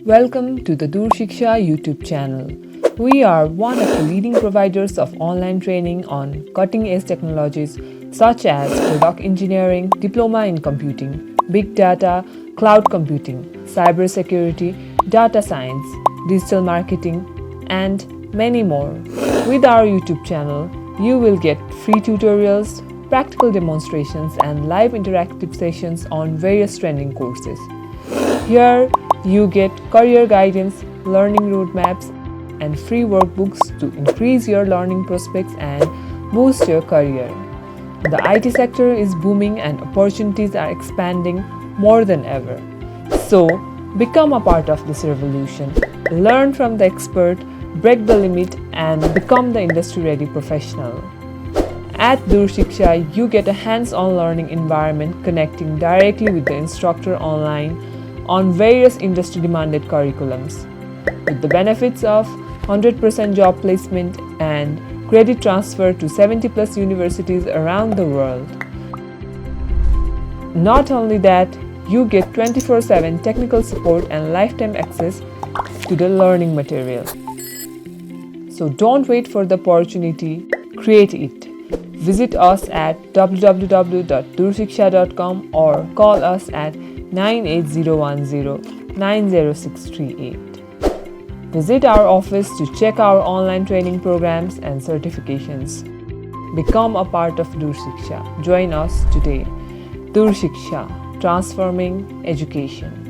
Welcome to the Dursikshya YouTube channel. We are one of the leading providers of online training on cutting-edge technologies such as product engineering, diploma in computing, big data, cloud computing, cybersecurity, data science, digital marketing, and many more. With our YouTube channel, you will get free tutorials, practical demonstrations, and live interactive sessions on various trending courses. Here, you get career guidance, learning roadmaps, and free workbooks to increase your learning prospects and boost your career. The IT sector is booming and opportunities are expanding more than ever. So, become a part of this revolution. Learn from the expert, break the limit, and become the industry-ready professional. At Dursikshya, you get a hands-on learning environment connecting directly with the instructor online on various industry-demanded curriculums, with the benefits of 100% job placement and credit transfer to 70+ universities around the world. Not only that, you get 24/7 technical support and lifetime access to the learning material. So don't wait for the opportunity, create it. Visit us at www.dursikshya.com or call us at 98010-90638. Visit our office to check our online training programs and certifications. Become a part of Dursikshya. Join us today. Dursikshya, transforming education.